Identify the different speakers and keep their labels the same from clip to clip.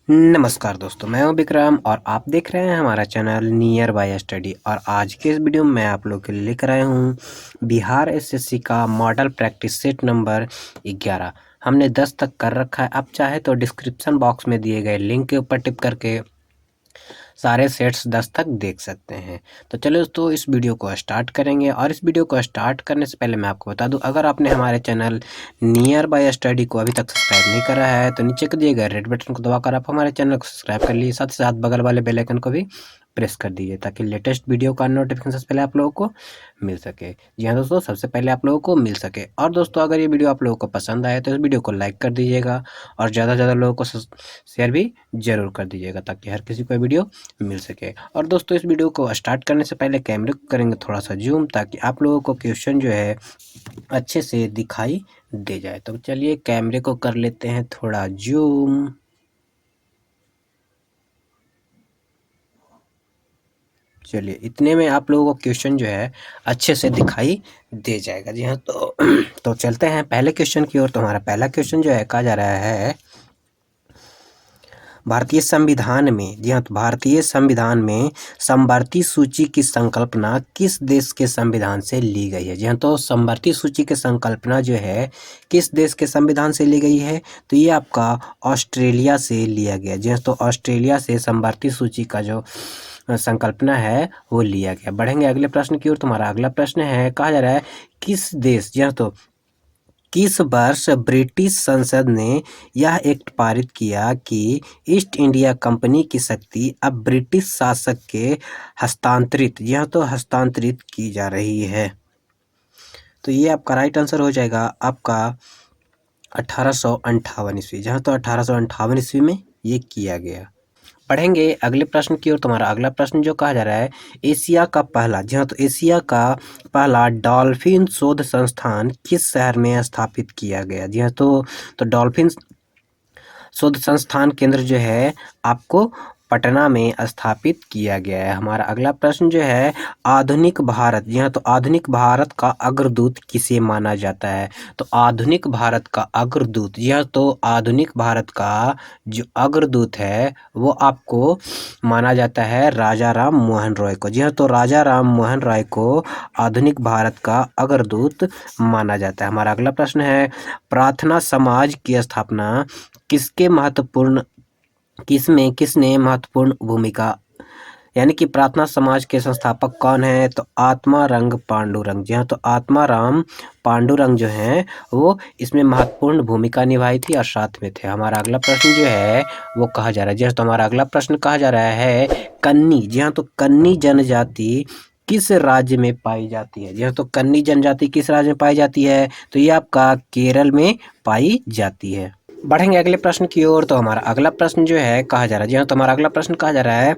Speaker 1: नमस्कार दोस्तों, मैं हूं विक्रम और आप देख रहे हैं हमारा चैनल नियर बाय स्टडी। और आज के इस वीडियो में मैं आप लोग के लिए लेकर आया हूं बिहार एसएससी का मॉडल प्रैक्टिस सेट नंबर 11। हमने 10 तक कर रखा है। आप चाहे तो डिस्क्रिप्शन बॉक्स में दिए गए लिंक के ऊपर टिप करके सारे सेट्स 10 तक देख सकते हैं। तो चलो दोस्तों, इस वीडियो को स्टार्ट करेंगे। और इस वीडियो को स्टार्ट करने से पहले मैं आपको बता दूं, अगर आपने हमारे चैनल नियर बाय स्टडी को अभी तक सब्सक्राइब नहीं करा है तो नीचे को दिए गए रेड बटन को दबाकर आप हमारे चैनल को सब्सक्राइब कर लीजिए। साथ ही साथ बगल वाले बेल आइकन को भी प्रेस कर दीजिए ताकि लेटेस्ट वीडियो का नोटिफिकेशन सबसे पहले आप लोगों को मिल सके। जी हाँ दोस्तों, सबसे पहले आप लोगों को मिल सके। और दोस्तों, अगर ये वीडियो आप लोगों को पसंद आए तो इस वीडियो को लाइक कर दीजिएगा और ज़्यादा से ज़्यादा लोगों को शेयर भी ज़रूर कर दीजिएगा ताकि हर किसी को वीडियो मिल सके। और दोस्तों, इस वीडियो को स्टार्ट करने से पहले कैमरे को करेंगे थोड़ा सा जूम ताकि आप लोगों को क्वेश्चन जो है अच्छे से दिखाई दे जाए। तो चलिए कैमरे को कर लेते हैं थोड़ा जूम। चलिए, इतने में आप लोगों को क्वेश्चन जो है अच्छे से दिखाई दे जाएगा। जी हाँ, तो चलते हैं पहले क्वेश्चन की ओर। तो हमारा पहला क्वेश्चन जो है कहा जा रहा है भारतीय संविधान में, जी हाँ, तो भारतीय संविधान में समवर्ती सूची की संकल्पना किस देश के संविधान से ली गई है। जी हाँ, तो समवर्ती सूची की संकल्पना जो है किस देश के संविधान से ली गई है, तो ये आपका ऑस्ट्रेलिया से लिया गया। जी हाँ, तो ऑस्ट्रेलिया से समवर्ती सूची का जो संकल्पना है वो लिया गया। बढ़ेंगे अगले प्रश्न की ओर। तुम्हारा अगला प्रश्न है, कहा जा रहा है किस देश, जी हाँ, तो किस वर्ष ब्रिटिश संसद ने यह एक्ट पारित किया कि ईस्ट इंडिया कंपनी की शक्ति अब ब्रिटिश शासक के हस्तांतरित, यह तो हस्तांतरित की जा रही है। तो ये आपका राइट आंसर हो जाएगा आपका 1858 ईस्वी, जहाँ तो 1858 ईस्वी में ये किया गया। पढ़ेंगे अगले प्रश्न की ओर। तुम्हारा अगला प्रश्न जो कहा जा रहा है, एशिया का पहला, जी हाँ, तो एशिया का पहला डॉल्फिन शोध संस्थान किस शहर में स्थापित किया गया। जी हाँ, तो डॉल्फिन शोध संस्थान केंद्र जो है आपको पटना में स्थापित किया गया है। हमारा अगला प्रश्न जो है, आधुनिक भारत, जी हाँ, तो आधुनिक भारत का अग्रदूत किसे माना जाता है। तो आधुनिक भारत का अग्रदूत, जी हाँ, तो आधुनिक भारत का जो अग्रदूत है वो आपको माना जाता है राजा राम मोहन रॉय को। जी हाँ, तो राजा राम मोहन रॉय को आधुनिक भारत का अग्रदूत माना जाता है। हमारा अगला प्रश्न है, प्रार्थना समाज की स्थापना किसने महत्वपूर्ण भूमिका, यानी कि प्रार्थना समाज के संस्थापक कौन है, तो आत्मारंग पांडुरंग। जी हाँ, तो आत्माराम पांडुरंग जो हैं वो इसमें महत्वपूर्ण भूमिका निभाई थी और साथ में थे। हमारा अगला प्रश्न जो है वो कहा जा रहा है, जी हाँ, तो हमारा अगला प्रश्न कहा जा रहा है कन्नी, जी हाँ, तो कन्नी जनजाति किस राज्य में पाई जाती है। जी हाँ, तो कन्नी जनजाति किस राज्य में पाई जाती है, तो ये आपका केरल में पाई जाती है। बढ़ेंगे अगले प्रश्न की ओर। तो हमारा अगला प्रश्न जो है कहा जा रहा है, जी हाँ, तो हमारा अगला प्रश्न कहा जा रहा है,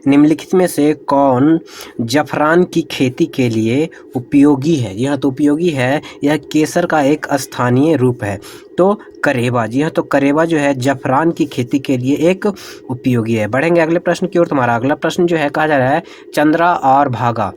Speaker 1: निम्नलिखित में से कौन जफरान की खेती के लिए उपयोगी है। जी हाँ, तो उपयोगी है, यह केसर का एक स्थानीय रूप है। तो करेबा, जी हाँ, तो करेबा जो है जफरान की खेती के लिए एक उपयोगी है। बढ़ेंगे अगले प्रश्न की ओर। तुम्हारा अगला प्रश्न जो है कहा जा रहा है, चंद्रा और भागा,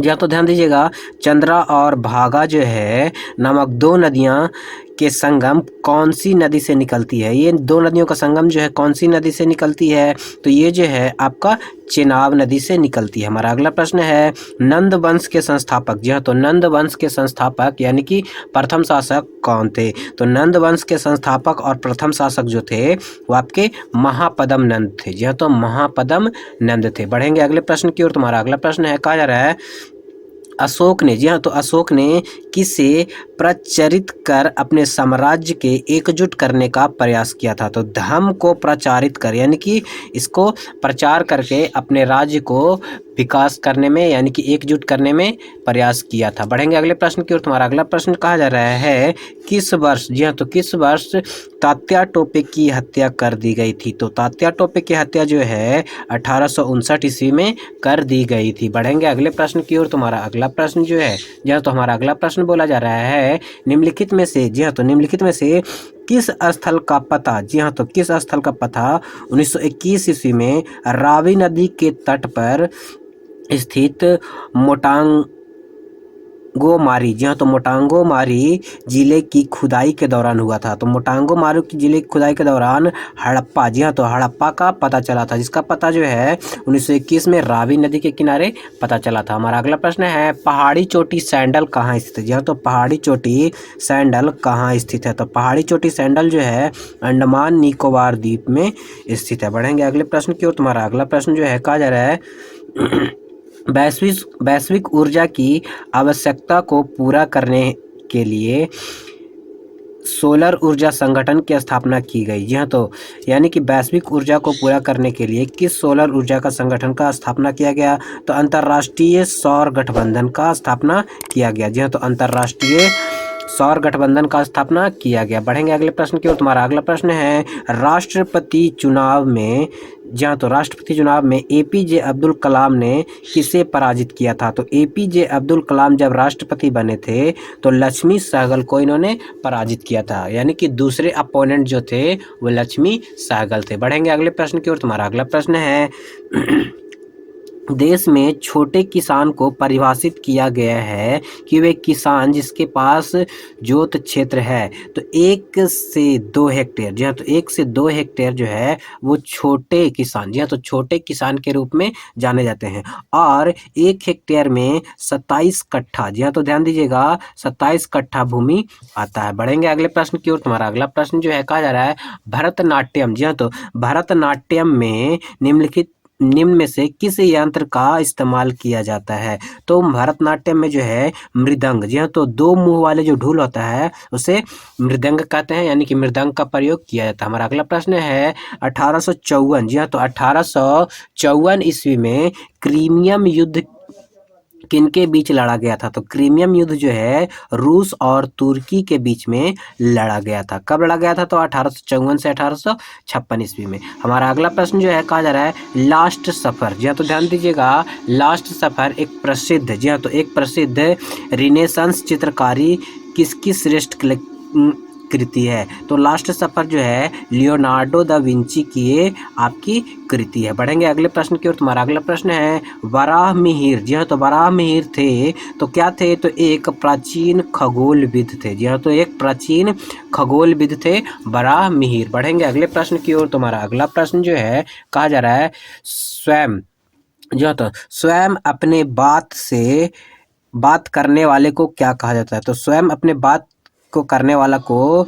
Speaker 1: जी हाँ, तो ध्यान दीजिएगा, चंद्रा और भागा जो है नामक दो नदियाँ के संगम कौन सी नदी से निकलती है। ये दो नदियों का संगम जो है कौन सी नदी से निकलती है, तो ये जो है आपका चेनाब नदी से निकलती है। हमारा अगला प्रश्न है, नंद वंश के संस्थापक, जी हाँ, तो नंद वंश के संस्थापक यानी कि प्रथम शासक कौन थे। तो नंद वंश के संस्थापक और प्रथम शासक जो थे वो आपके महापद्म नंद थे। जी हाँ, तो महापद्म नंद थे। बढ़ेंगे अगले प्रश्न की ओर। तुम्हारा अगला प्रश्न है, कहा जा रहा है अशोक ने, जी हाँ, तो अशोक ने किसे प्रचरित कर अपने साम्राज्य के एकजुट करने का प्रयास किया था। तो धर्म को प्रचारित कर, यानी कि इसको प्रचार करके अपने राज्य को विकास करने में यानी कि एकजुट करने में प्रयास किया था। बढ़ेंगे अगले प्रश्न की ओर। तुम्हारा अगला प्रश्न कहा जा रहा है किस वर्ष, जी हाँ, तो किस वर्ष तात्या टोपे की हत्या कर दी गई थी। तो तात्या टोपे की हत्या जो है 1859 ईस्वी में कर दी गई थी। बढ़ेंगे अगले प्रश्न की ओर। तुम्हारा अगला प्रश्न जो है, जी हाँ, तो हमारा अगला प्रश्न बोला जा रहा है, निम्नलिखित में से, जी हाँ, तो निम्नलिखित में से किस स्थल का पता, जी हाँ, तो किस स्थल का पता 1921 ईस्वी में रावी नदी के तट पर स्थित मोटांग मोटांगोमारी, जी हाँ, तो मोटांगोमारी जिले की खुदाई के दौरान हुआ था। तो मोटांगोमारी की जिले की खुदाई के दौरान हड़प्पा, जी हाँ, तो हड़प्पा का पता चला था, जिसका पता जो है 1921 में रावी नदी के किनारे पता चला था। हमारा अगला प्रश्न है, पहाड़ी चोटी सैंडल कहाँ स्थित है? जी हाँ, तो पहाड़ी चोटी सैंडल कहाँ स्थित है? तो पहाड़ी चोटी सैंडल जो है अंडमान निकोबार द्वीप में स्थित है। बढ़ेंगे अगले प्रश्न की ओर। तुम्हारा अगला प्रश्न जो है कहा जा रहा है वैश्विक ऊर्जा की आवश्यकता को पूरा करने के लिए सोलर ऊर्जा संगठन की स्थापना की गई। जी हाँ, तो यानी कि वैश्विक ऊर्जा को पूरा करने के लिए किस सोलर ऊर्जा का संगठन का स्थापना किया गया? तो अंतर्राष्ट्रीय सौर गठबंधन का स्थापना किया गया। जी हाँ, तो अंतर्राष्ट्रीय सौर गठबंधन का स्थापना किया गया। बढ़ेंगे अगले प्रश्न की ओर। तुम्हारा अगला प्रश्न है, राष्ट्रपति चुनाव में, जी हाँ, तो राष्ट्रपति चुनाव में एपीजे अब्दुल कलाम ने किसे पराजित किया था? तो एपीजे अब्दुल कलाम जब राष्ट्रपति बने थे तो लक्ष्मी सहगल को इन्होंने पराजित किया था, यानी कि दूसरे अपोनेंट जो थे वो लक्ष्मी सहगल थे। बढ़ेंगे अगले प्रश्न की ओर। तुम्हारा अगला प्रश्न है, देश में छोटे किसान को परिभाषित किया गया है कि वे किसान जिसके पास जोत क्षेत्र है तो 1 से 2 हेक्टेयर, जी हाँ, तो 1 से 2 हेक्टेयर जो है वो छोटे किसान, जी हाँ, तो छोटे किसान के रूप में जाने जाते हैं। और 1 हेक्टेयर में 27 कट्ठा, जी हाँ, तो ध्यान दीजिएगा 27 कट्ठा भूमि आता है। बढ़ेंगे अगले प्रश्न की ओर। तुम्हारा अगला प्रश्न जो है कहा जा रहा है, भरतनाट्यम, जी हाँ, तो भरतनाट्यम में निम्न में से किस यंत्र का इस्तेमाल किया जाता है? तो भरतनाट्यम में जो है मृदंग, जी हाँ, तो 2 मुंह वाले जो ढोल होता है उसे मृदंग कहते हैं, यानी कि मृदंग का प्रयोग किया जाता है। हमारा अगला प्रश्न है 1854, जी हाँ, तो 1854 ईस्वी में क्रीमियम युद्ध किनके बीच लड़ा गया था? तो क्रीमियम युद्ध जो है रूस और तुर्की के बीच में लड़ा गया था। कब लड़ा गया था? तो 1854 से 1856 ईस्वी में। हमारा अगला प्रश्न जो है कहा जा रहा है लास्ट सफर, जी हाँ, तो ध्यान दीजिएगा लास्ट सफर एक प्रसिद्ध, जी हाँ, तो एक प्रसिद्ध रिनेसांस चित्रकारी किसकी श्रेष्ठ कृति है? तो लास्ट सफर जो है लियोनार्डो दा विंची की ये आपकी कृति है। बढ़ेंगे अगले प्रश्न की ओर। तुम्हारा अगला प्रश्न है वराहमिहिर, जी हाँ, तो वराहमिहिर थे तो क्या थे? तो एक प्राचीन खगोलविद थे, जी हाँ, तो एक प्राचीन खगोलविद थे वराहमिहिर। बढ़ेंगे अगले प्रश्न की ओर। तुम्हारा अगला प्रश्न जो है कहा जा रहा है स्वयं, जी हाँ, तो स्वयं अपने बात करने वाले को क्या कहा जाता है? तो स्वयं अपने बात को करने वाला को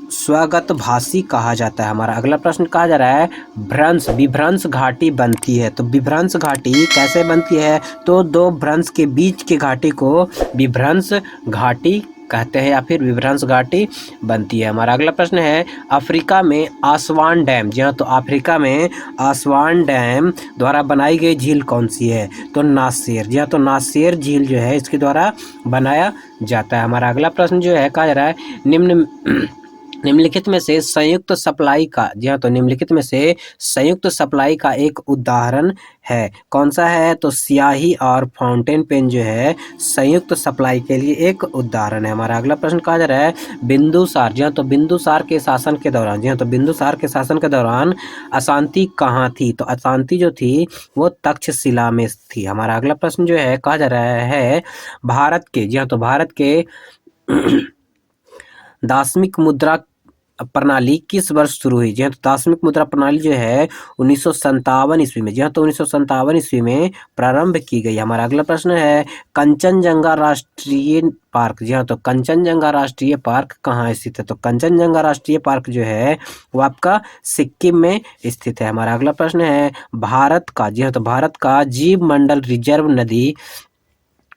Speaker 1: स्वगत भाषी कहा जाता है। हमारा अगला प्रश्न कहा जा रहा है विभ्रंश घाटी बनती है। तो विभ्रंश घाटी कैसे बनती है? तो 2 भ्रंश के बीच के घाटी को विभ्रंश घाटी कहते हैं या फिर विभ्रंश घाटी बनती है। हमारा अगला प्रश्न है अफ्रीका में आसवान डैम, जी हाँ, तो अफ्रीका में आसवान डैम द्वारा बनाई गई झील कौन सी है? तो नासेर, जी हाँ, तो नासेर झील जो है इसके द्वारा बनाया जाता है। हमारा अगला प्रश्न जो है कहा जा रहा है निम्नलिखित में से संयुक्त सप्लाई का, जी हाँ, तो निम्नलिखित में से संयुक्त सप्लाई का एक उदाहरण है, कौन सा है? तो स्याही और फाउंटेन पेन जो है संयुक्त सप्लाई के लिए एक उदाहरण है। हमारा अगला प्रश्न कहा जा रहा है बिंदुसार, जी हाँ, तो बिंदुसार के शासन के दौरान, जी हाँ, तो बिंदुसार के शासन के दौरान अशांति कहाँ थी? तो अशांति जो थी वो तक्षशिला में थी। हमारा अगला प्रश्न जो है कहा जा रहा है भारत के, जी हाँ, तो भारत के दार्शनिक मुद्रा प्रणाली किस वर्ष शुरू हुई? जी हाँ, तो दार्शनिक मुद्रा प्रणाली जो है 1957 ईस्वी में, जी हाँ, तो 1957 ईस्वी में प्रारंभ की गई। हमारा अगला प्रश्न है कंचनजंगा राष्ट्रीय पार्क, जी हाँ, तो कंचनजंगा राष्ट्रीय पार्क कहाँ स्थित है? तो कंचनजंगा राष्ट्रीय पार्क जो है वो आपका सिक्किम में स्थित है। हमारा अगला प्रश्न है भारत का, जी हाँ, तो भारत का जीव मंडल रिजर्व नदी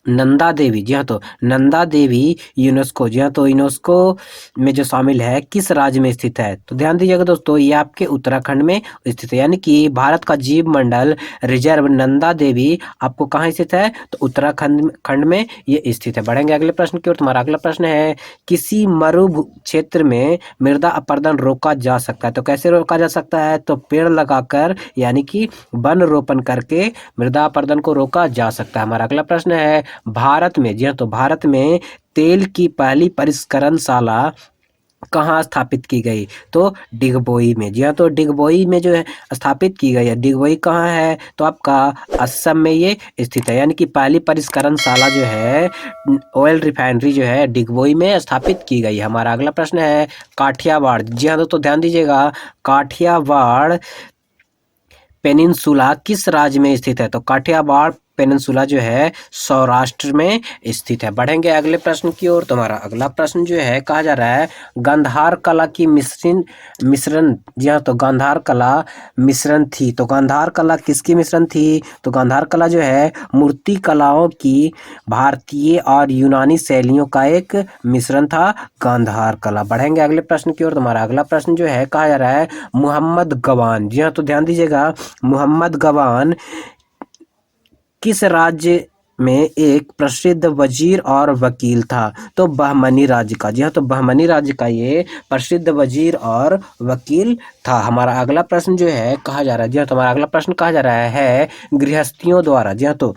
Speaker 1: नंदा देवी, जी हाँ, तो नंदा देवी यूनेस्को, जी हाँ, तो यूनेस्को में जो शामिल है किस राज्य में स्थित है? तो ध्यान दीजिएगा दोस्तों ये आपके उत्तराखंड में स्थित है, यानी कि भारत का जीव मंडल रिजर्व नंदा देवी आपको कहाँ स्थित है? तो उत्तराखंड में ये स्थित है। बढ़ेंगे अगले प्रश्न की ओर। तुम्हारा अगला प्रश्न है किसी मरु क्षेत्र में मृदा अपरदन रोका जा सकता है, तो कैसे रोका जा सकता है? तो पेड़ लगाकर, यानी कि वन रोपण करके मृदा अपरदन को रोका जा सकता है। हमारा अगला प्रश्न है भारत में, जी हाँ, तो भारत में तेल की पहली परिष्करणशाला कहाँ स्थापित की गई? तो डिगबोई में। जी हाँ, तो डिगबोई में जो है स्थापित की गई है। डिगबोई कहाँ है? तो आपका असम में ये स्थित है। यानी कि पहली परिष्करणशाला जो है ऑयल रिफाइनरी जो है डिगबोई में स्थापित की गई है। हमारा अगला प्रश्न है काठियावाड़। जी हाँ, तो ध्यान दीजिएगा, काठियावाड़ पेनिनसुला किस राज्य में स्थित है? तो काठियावाड़ पेनिनसुला जो है सौराष्ट्र में स्थित है। बढ़ेंगे अगले प्रश्न की ओर। तुम्हारा अगला प्रश्न जो है कहा जा रहा है गांधार कला की मिश्रण। जी हाँ, तो गांधार कला मिश्रण थी। तो गांधार कला किसकी मिश्रण थी? तो गांधार कला जो है मूर्ति कलाओं की भारतीय और यूनानी शैलियों का एक मिश्रण था गांधार कला। बढ़ेंगे अगले प्रश्न की ओर। तुम्हारा अगला प्रश्न जो है कहा जा रहा है मोहम्मद गवान। जी हाँ, तो ध्यान दीजिएगा, मोहम्मद गवान किस राज्य में एक प्रसिद्ध वजीर और वकील था? तो बहमनी राज्य का। जी हाँ, तो बहमनी राज्य का ये प्रसिद्ध वजीर और वकील था। हमारा अगला प्रश्न जो है कहा जा रहा है, जी हाँ, तो हमारा अगला प्रश्न कहा जा रहा है गृहस्थियों द्वारा। जी हाँ, तो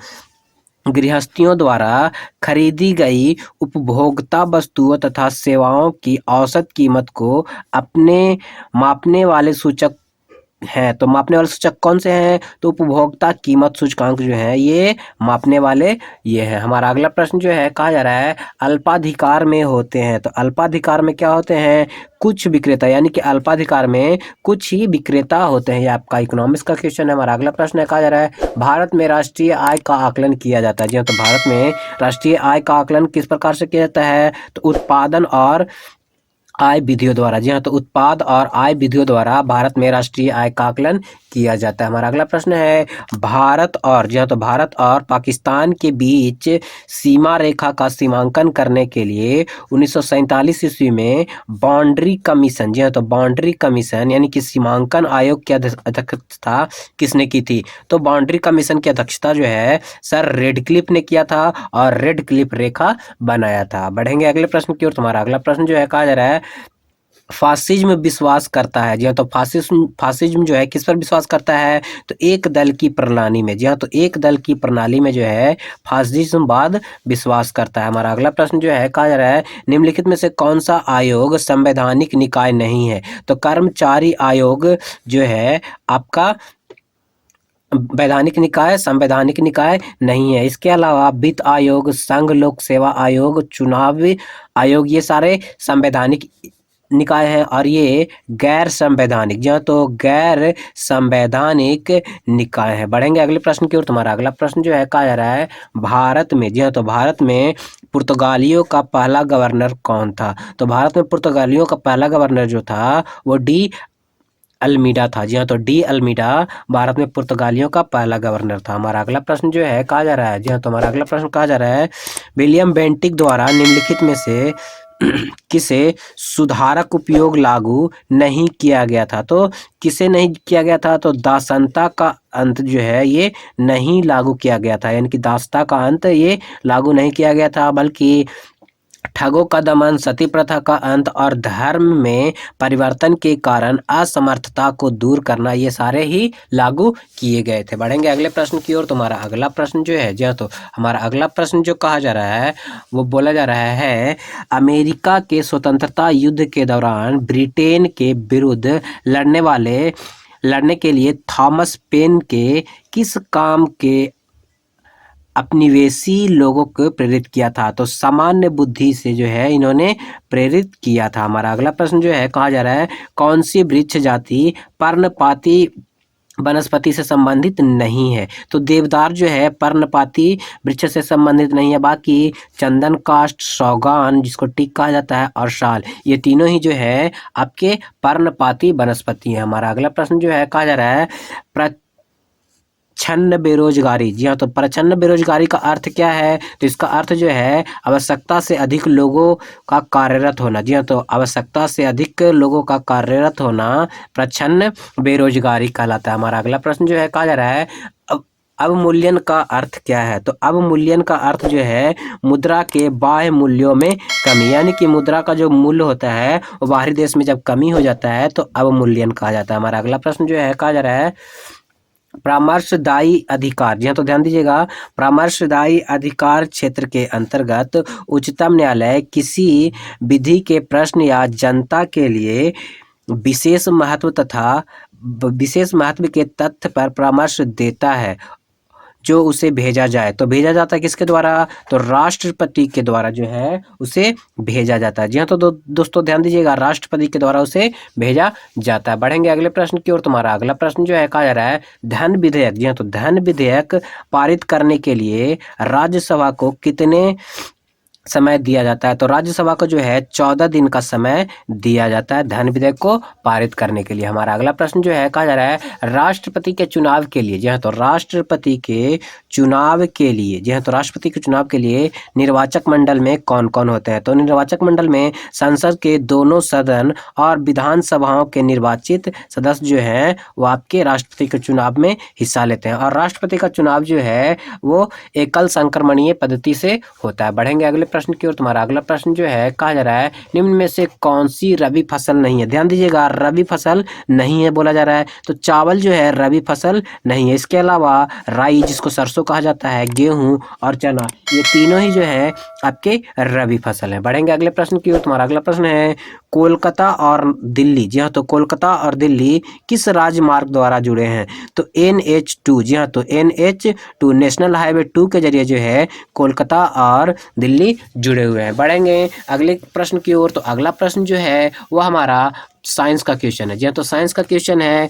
Speaker 1: गृहस्थियों द्वारा खरीदी गई उपभोक्ता वस्तुओं तथा सेवाओं की औसत कीमत को अपने मापने वाले सूचक हैं। तो मापने वाले सूचक कौन से हैं? तो उपभोक्ता कीमत सूचकांक जो है ये मापने वाले ये है। हमारा अगला प्रश्न जो है कहा जा रहा है अल्पाधिकार में होते हैं। तो अल्पाधिकार में क्या होते हैं? कुछ विक्रेता, यानी कि अल्पाधिकार में कुछ ही विक्रेता होते हैं। ये आपका इकोनॉमिक्स का क्वेश्चन है। हमारा अगला प्रश्न है कहा जा रहा है भारत में राष्ट्रीय आय का आकलन किया जाता है। जी हाँ, तो भारत में राष्ट्रीय आय का आकलन किस प्रकार से किया जाता है? तो उत्पादन और आय विधियों द्वारा। जी हाँ, तो उत्पाद और आय विधियों द्वारा भारत में राष्ट्रीय आय का आकलन किया जाता है। हमारा अगला प्रश्न है भारत और, जी हाँ, तो भारत और पाकिस्तान के बीच सीमा रेखा का सीमांकन करने के लिए 1947 ईस्वी में बाउंड्री कमीशन, जी हाँ, तो बाउंड्री कमीशन यानी कि सीमांकन आयोग की अध्यक्षता किसने की थी? तो बाउंड्री कमीशन की अध्यक्षता जो है सर रेडक्लिफ ने किया था और रेडक्लिफ रेखा बनाया था। बढ़ेंगे अगले प्रश्न की ओर। तुम्हारा अगला प्रश्न जो है कहा जा रहा है फासिज्म विश्वास करता है। जी हाँ, तो फासिज्म जो है किस पर विश्वास करता है? तो एक दल की प्रणाली में। जी हाँ, तो एक दल की प्रणाली में जो है फासिज्मवाद विश्वास करता है। हमारा अगला प्रश्न जो है कहा जा रहा है निम्नलिखित में से कौन सा आयोग संवैधानिक निकाय नहीं है? तो कर्मचारी आयोग जो है आपका वैधानिक निकाय, संवैधानिक निकाय नहीं है। इसके अलावा वित्त आयोग, संघ लोक सेवा आयोग, चुनाव आयोग ये सारे संवैधानिक निकाय हैं और ये गैर संवैधानिक, जहाँ तो गैर संवैधानिक निकाय है। बढ़ेंगे अगले प्रश्न की ओर। तुम्हारा अगला प्रश्न जो है कहा जा रहा है भारत में, जी हाँ, तो भारत में पुर्तगालियों का पहला गवर्नर कौन था? तो भारत में पुर्तगालियों का पहला गवर्नर जो था वो डी अल्मीडा था। जी हाँ, तो डी अल्मीडा भारत में पुर्तगालियों का पहला गवर्नर था। हमारा अगला प्रश्न जो है कहा जा रहा है, जी हाँ, तो हमारा अगला प्रश्न कहा जा रहा है विलियम बेंटिक द्वारा निम्नलिखित में से किसे सुधारक उपयोग लागू नहीं किया गया था? तो किसे नहीं किया गया था? तो दासनता का अंत जो है ये नहीं लागू किया गया था, यानी कि दासता का अंत ये लागू नहीं किया गया था, बल्कि ठगों का दमन, सती प्रथा का अंत और धर्म में परिवर्तन के कारण असमर्थता को दूर करना ये सारे ही लागू किए गए थे। बढ़ेंगे अगले प्रश्न की ओर। तुम्हारा अगला प्रश्न जो है, जी हाँ, तो हमारा अगला प्रश्न जो कहा जा रहा है वो बोला जा रहा है अमेरिका के स्वतंत्रता युद्ध के दौरान ब्रिटेन के विरुद्ध लड़ने के लिए थॉमस पेन के किस काम के उपनिवेशी लोगों को प्रेरित किया था? तो सामान्य बुद्धि से जो है इन्होंने प्रेरित किया था। हमारा अगला प्रश्न जो है कहा जा रहा है कौन सी वृक्ष जाति पर्णपाती वनस्पति से संबंधित नहीं है? तो देवदार जो है पर्णपाती वृक्ष से संबंधित नहीं है, बाकी चंदन काष्ठ, सौगान जिसको टीक कहा जाता है और शाल ये तीनों ही जो है आपके पर्णपाती वनस्पति है। हमारा अगला प्रश्न जो है कहा जा रहा है प्रच्छन्न बेरोजगारी। जी हाँ, तो प्रच्छन्न बेरोजगारी का अर्थ क्या है? तो इसका अर्थ जो है आवश्यकता से अधिक लोगों का कार्यरत होना। जी हाँ, तो आवश्यकता से अधिक लोगों का कार्यरत होना प्रच्छन्न बेरोजगारी कहलाता है। हमारा अगला प्रश्न जो है कहा जा रहा है अवमूल्यन का अर्थ क्या है? तो अवमूल्यन का अर्थ जो है मुद्रा के बाह्य मूल्यों में कमी, यानी कि मुद्रा का जो मूल्य होता है वो बाहरी देश में जब कमी हो जाता है तो अवमूल्यन कहा जाता है। हमारा अगला प्रश्न जो है कहा जा रहा है परामर्शदायी अधिकार, जी हाँ तो ध्यान दीजिएगा, परामर्शदायी अधिकार क्षेत्र के अंतर्गत उच्चतम न्यायालय किसी विधि के प्रश्न या जनता के लिए विशेष महत्व के तथ्य पर परामर्श देता है जो उसे भेजा जाए। तो भेजा जाता है किसके द्वारा? तो राष्ट्रपति के द्वारा जो है उसे भेजा जाता है। जी हाँ तो दोस्तों ध्यान दीजिएगा, राष्ट्रपति के द्वारा उसे भेजा जाता है। बढ़ेंगे अगले प्रश्न की ओर। तुम्हारा अगला प्रश्न जो है कहा जा रहा है धन विधेयक। जी हाँ तो धन विधेयक पारित करने के लिए राज्यसभा को कितने समय दिया जाता है? तो राज्यसभा को जो है 14 दिन का समय दिया जाता है धन विधेयक को पारित करने के लिए। हमारा अगला प्रश्न जो है कहा जा रहा है राष्ट्रपति के चुनाव के लिए। जी हाँ तो राष्ट्रपति के चुनाव के लिए, जी हाँ तो राष्ट्रपति के चुनाव के लिए निर्वाचक मंडल में कौन कौन होते हैं? तो निर्वाचक मंडल में संसद के दोनों सदन और विधानसभाओं के निर्वाचित सदस्य जो हैं वो आपके राष्ट्रपति के चुनाव में हिस्सा लेते हैं। और राष्ट्रपति का चुनाव जो है वो एकल संक्रमणीय पद्धति से होता है। बढ़ेंगे अगले प्रश्न की ओर। तुम्हारा अगला प्रश्न जो है कहा जा रहा है निम्न में से कौन सी रबी फसल नहीं है? ध्यान दीजिएगा, रबी फसल नहीं है बोला जा रहा है। तो चावल जो है रबी फसल नहीं है। इसके अलावा राई जिसको सरसों कहा जाता है, गेहूं और चना, ये तीनों ही जो है आपके रबी फसल है। बढ़ेंगे अगले प्रश्न की ओर। तुम्हारा अगला प्रश्न है कोलकाता और दिल्ली। जी हाँ तो कोलकाता और दिल्ली किस राजमार्ग द्वारा जुड़े हैं? तो NH2। जी हाँ तो NH2 नेशनल हाईवे 2 के जरिए जो है कोलकाता और दिल्ली जुड़े हुए हैं। बढ़ेंगे अगले प्रश्न की ओर। तो अगला प्रश्न जो है वो हमारा साइंस का क्वेश्चन है। जी हाँ तो साइंस का क्वेश्चन है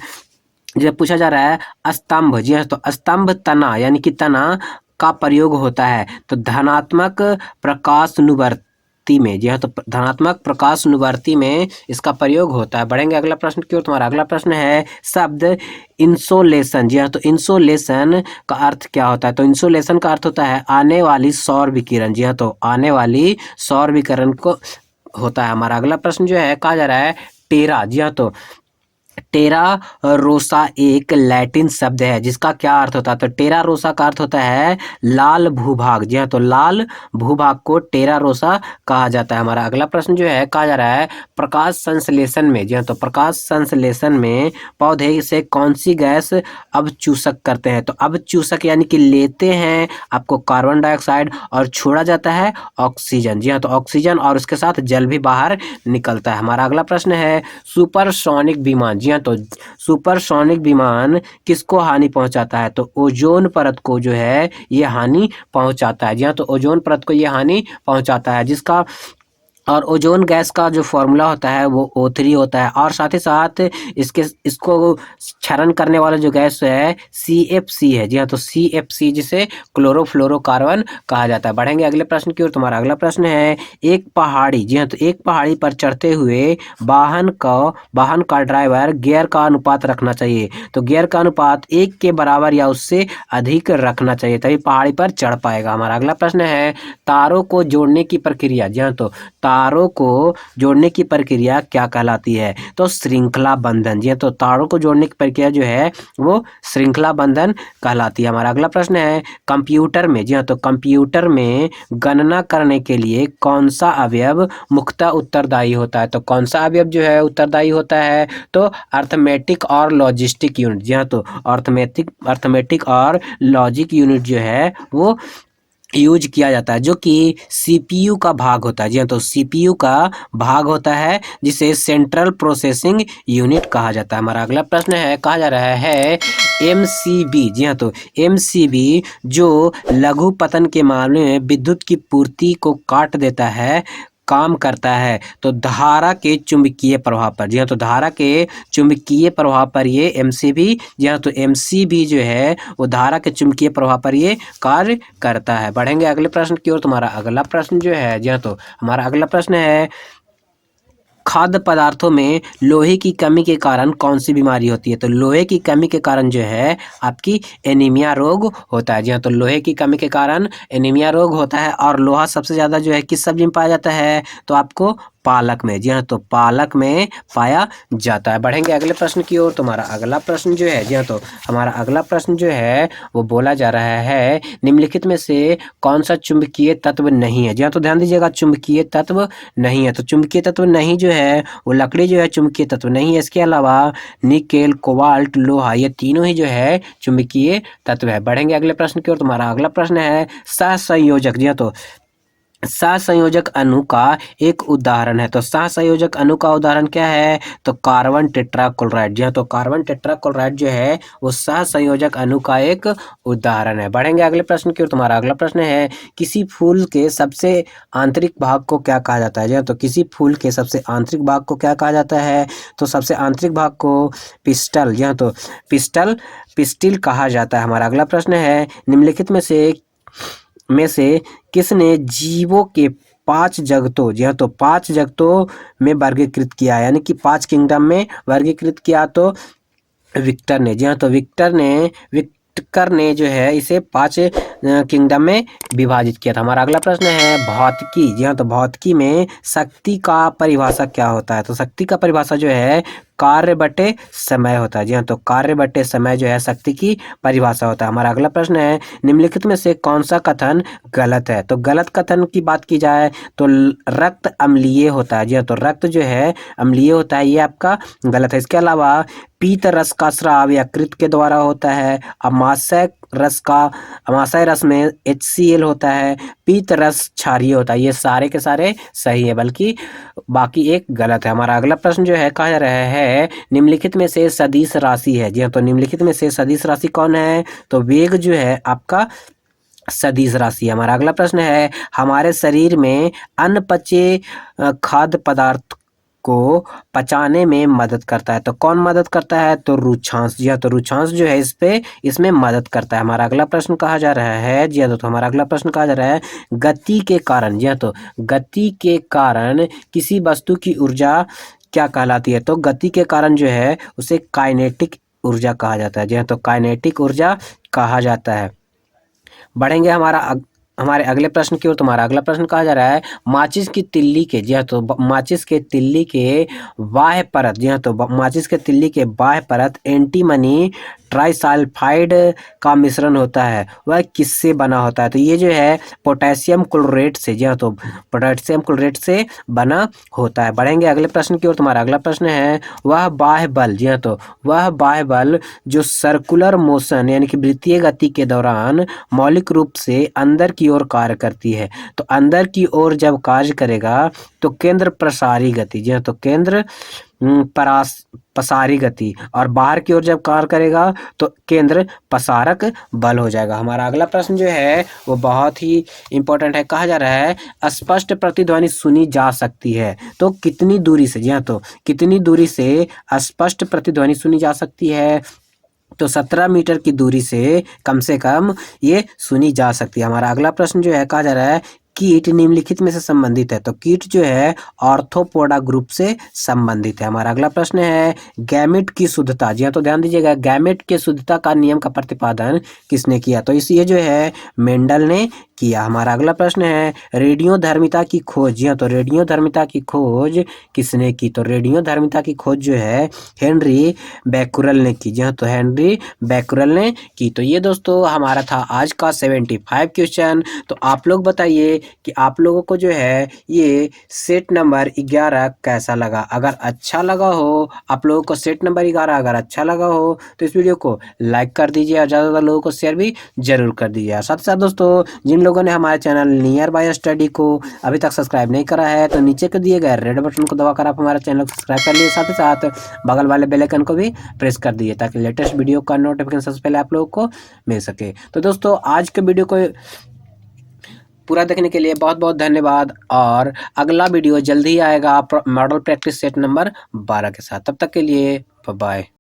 Speaker 1: जब पूछा जा रहा है स्तंभ। जी हाँ तो स्तंभ तना यानी कि तना का प्रयोग होता है तो धनात्मक प्रकाशानुवर्ती में। जी हाँ तो धनात्मक प्रकाशानुवर्ती में इसका प्रयोग होता है। बढ़ेंगे अगला प्रश्न की ओर। तुम्हारा अगला प्रश्न है शब्द इंसोलेशन। जी हाँ तो इंसोलेशन का अर्थ क्या होता है? तो इंसोलेशन का अर्थ होता है आने वाली सौर विकिरण। जी हाँ तो आने वाली सौर विकिरण को होता है। हमारा अगला प्रश्न जो है कहा जा रहा है टेरा। जी हाँ तो टेरा रोसा एक लैटिन शब्द है जिसका क्या अर्थ होता है? तो टेरा रोसा का अर्थ होता है लाल भूभाग। जी हाँ तो लाल भूभाग को टेरा रोसा कहा जाता है। हमारा अगला प्रश्न जो है कहा जा रहा है प्रकाश संश्लेषण में। जी हाँ तो प्रकाश संश्लेषण में पौधे से कौन सी गैस अवचूषक करते हैं? तो अवचूषक यानी कि लेते हैं आपको कार्बन डाइऑक्साइड और छोड़ा जाता है ऑक्सीजन। जी हाँ तो ऑक्सीजन और उसके साथ जल भी बाहर निकलता है। हमारा अगला प्रश्न है सुपरसोनिक विमान। जी हाँ तो सुपरसोनिक विमान किसको हानि पहुंचाता है? तो ओजोन परत को जो है ये हानि पहुंचाता है। जी हाँ तो ओजोन परत को ये हानि पहुंचाता है जिसका और ओजोन गैस का जो फॉर्मूला होता है वो O3 होता है और साथ ही साथ इसको क्षरण करने वाला जो गैस है CFC है। जी हाँ तो CFC जिसे क्लोरोफ्लोरोकार्बन कहा जाता है। बढ़ेंगे अगले प्रश्न की ओर। तुम्हारा अगला प्रश्न है एक पहाड़ी। जी हाँ तो एक पहाड़ी पर चढ़ते हुए वाहन का ड्राइवर गियर का अनुपात रखना चाहिए। तो गियर का अनुपात 1 के बराबर या उससे अधिक रखना चाहिए तभी पहाड़ी पर चढ़ पाएगा। हमारा अगला प्रश्न है तारों को जोड़ने की प्रक्रिया। जी हाँ तो तारों को जोड़ने की प्रक्रिया क्या कहलाती है? तो श्रृंखला बंधन। जी हाँ तो तारों को जोड़ने की प्रक्रिया जो है वो श्रृंखला बंधन कहलाती है। हमारा अगला प्रश्न है कंप्यूटर में। जी हाँ तो कंप्यूटर में गणना करने के लिए कौन सा अवयव मुख्यतः उत्तरदायी होता है? तो कौन सा अवयव जो है उत्तरदायी होता है? तो अर्थमेटिक और लॉजिस्टिक यूनिट। जी हाँ तो अर्थमेटिक और लॉजिक यूनिट जो है वो यूज किया जाता है जो कि CPU का भाग होता है। जी हाँ तो CPU का भाग होता है जिसे सेंट्रल प्रोसेसिंग यूनिट कहा जाता है। हमारा अगला प्रश्न है कहा जा रहा है MCB। जी हाँ तो MCB जो लघु पतन के मामले में विद्युत की पूर्ति को काट देता है काम करता है तो धारा के चुंबकीय प्रभाव पर। जी हाँ तो धारा के चुंबकीय प्रभाव पर ये MCB। जी हाँ तो MCB जो है वो धारा के चुंबकीय प्रभाव पर ये कार्य करता है। बढ़ेंगे अगले प्रश्न की ओर। तुम्हारा अगला प्रश्न जो है जी हाँ तो हमारा अगला प्रश्न है खाद्य पदार्थों में लोहे की कमी के कारण कौन सी बीमारी होती है? तो लोहे की कमी के कारण जो है आपकी एनीमिया रोग होता है। जी हाँ तो लोहे की कमी के कारण एनीमिया रोग होता है और लोहा सबसे ज़्यादा जो है किस सब्जी में पाया जाता है? तो आपको पालक में। जी हाँ, तो पालक में पाया जाता है। बढ़ेंगे अगले प्रश्न की ओर। तुम्हारा अगला प्रश्न जो है, जी हाँ, तो हमारा अगला प्रश्न जो है वो बोला जा रहा है निम्नलिखित में से कौन सा चुंबकीय तत्व नहीं है। जी हाँ, तो ध्यान दीजिएगा, चुंबकीय तत्व नहीं है। तो चुंबकीय तत्व नहीं जो है वो लकड़ी जो है चुंबकीय तत्व नहीं है। इसके अलावा निकेल, कोबाल्ट, लोहा, ये तीनों ही जो है चुंबकीय तत्व है। बढ़ेंगे अगले प्रश्न की ओर। तुम्हारा अगला प्रश्न है सहसंयोजक। जी हाँ, तो सहसंयोजक अणु का एक उदाहरण है। तो सहसंयोजक अणु का उदाहरण क्या है? तो कार्बन टेट्राक्लोराइड। जी हाँ, तो कार्बन टेट्राक्लोराइड जो है वो सहसंयोजक अणु का एक उदाहरण है। बढ़ेंगे अगले प्रश्न की ओर। तुम्हारा अगला प्रश्न है किसी फूल के सबसे आंतरिक भाग को क्या कहा जाता है? जी हाँ, तो किसी फूल के सबसे आंतरिक भाग को क्या कहा जाता है? तो सबसे आंतरिक भाग को पिस्टल। जी हाँ, तो पिस्टिल कहा जाता है। हमारा अगला प्रश्न है निम्नलिखित में से किसने जीवों के 5 जगतों, जी हाँ, तो 5 जगतों में वर्गीकृत किया है, यानी कि 5 किंगडम में वर्गीकृत किया? तो विक्टर ने। जी हाँ, तो विक्टर ने जो है इसे 5 किंगडम में विभाजित किया था। हमारा अगला प्रश्न है भौतिकी। जी हाँ, तो भौतिकी में शक्ति का परिभाषा क्या होता है? तो शक्ति का परिभाषा जो है कार्य बटे समय होता है। जी हाँ, तो कार्य बटे समय जो है शक्ति की परिभाषा होता है। हमारा अगला प्रश्न है निम्नलिखित में से कौन सा कथन गलत है? तो गलत कथन की बात की जाए तो रक्त अम्लीय होता है। जी हाँ, तो रक्त जो है अम्लीय होता है, ये आपका गलत है। इसके अलावा पीत रस का स्राव यकृत के द्वारा होता है। अमाशय रस में HCl होता है। पीत रस क्षारीय होता है। ये सारे के सारे सही है, बल्कि बाकी एक गलत है। हमारा अगला प्रश्न जो है कहा जा रहा है निम्नलिखित में से सदिश राशि है। जी हाँ, तो निम्नलिखित में से सदिश राशि कौन है? तो वेग जो है आपका सदिश राशि है। हमारा अगला प्रश्न है हमारे शरीर में अनपचे खाद्य पदार्थ को पचाने में मदद करता है। तो कौन मदद करता है? तो रुक्षांश। जी हाँ, तो रुक्षांश जो है इसमें मदद करता है। हमारा अगला प्रश्न कहा जा रहा है, जी हाँ, तो हमारा अगला प्रश्न कहा जा रहा है गति के कारण। जी हाँ, तो गति के कारण किसी वस्तु की ऊर्जा क्या कहलाती है? तो गति के कारण जो है उसे काइनेटिक ऊर्जा कहा जाता है। जी हाँ, तो काइनेटिक ऊर्जा कहा जाता है। बढ़ेंगे हमारे अगले प्रश्न की ओर। तुम्हारा अगला प्रश्न कहा जा रहा है माचिस की तिल्ली के, जी हाँ, तो माचिस के तिल्ली के बाह्य परत, जी हाँ, तो माचिस के तिल्ली के बाह्य परत एंटीमनी ट्राइसल्फाइड का मिश्रण होता है, वह किससे बना होता है? तो ये जो है पोटेशियम क्लोरेट से। जी हाँ, तो पोटेशियम क्लोरेट से बना होता है। बढ़ेंगे अगले प्रश्न की ओर। तुम्हारा अगला प्रश्न है वह बाह्य बल, जी हाँ, तो वह बाह्य बल जो सर्कुलर मोशन यानी कि वृत्तीय गति के दौरान मौलिक रूप से अंदर की ओर कार्य करती है। तो अंदर की ओर जब कार्य करेगा तो केंद्र प्रसारी गति, जी हाँ, तो केंद्र पसारी गति, और बाहर की ओर जब कार्य करेगा तो केंद्र पसारक बल हो जाएगा। हमारा अगला प्रश्न जो है वो बहुत ही इंपॉर्टेंट है। कहा जा रहा है स्पष्ट प्रतिध्वनि सुनी जा सकती है तो कितनी दूरी से? जी हाँ, तो कितनी दूरी से स्पष्ट प्रतिध्वनि सुनी जा सकती है? तो 17 मीटर की दूरी से कम ये सुनी जा सकती है। हमारा अगला प्रश्न जो है कहा जा रहा है कीट निम्नलिखित में से संबंधित है। तो कीट जो है ऑर्थोपोडा ग्रुप से संबंधित है। हमारा अगला प्रश्न है गैमेट की शुद्धता। जी हाँ, तो ध्यान दीजिएगा, गैमेट की शुद्धता का नियम का प्रतिपादन किसने किया? तो ये जो है मेंडल ने किया। हमारा अगला प्रश्न है रेडियोधर्मिता की खोज। जी हाँ, तो रेडियोधर्मिता की खोज किसने की? तो रेडियोधर्मिता की खोज जो है हेनरी बैकुरल ने की। जी हाँ, तो हेनरी बैकुरल ने की। तो ये दोस्तों हमारा था आज का 75 क्वेश्चन। तो आप लोग बताइए कि आप लोगों को जो है ये सेट नंबर 11 कैसा लगा? अगर अच्छा लगा हो, आप लोगों को सेट नंबर 11 अगर अच्छा लगा हो तो इस वीडियो को लाइक कर दीजिए और ज़्यादा से लोगों को शेयर भी जरूर कर दीजिए। साथ ही साथ दोस्तों जिन लोगों ने हमारे चैनल नियर बाय स्टडी को अभी तक सब्सक्राइब नहीं करा है तो नीचे के दिए गए रेड बटन को दबाकर आप हमारे चैनल को सब्सक्राइब कर लीजिए। साथ ही साथ बगल वाले बेल आइकन को भी प्रेस कर दीजिए ताकि लेटेस्ट वीडियो का नोटिफिकेशन सबसे पहले आप लोगों को मिल सके। तो दोस्तों आज के वीडियो को पूरा देखने के लिए बहुत बहुत धन्यवाद, और अगला वीडियो जल्दी ही आएगा मॉडल प्रैक्टिस सेट नंबर 12 के साथ। तब तक के लिए बाय बाय।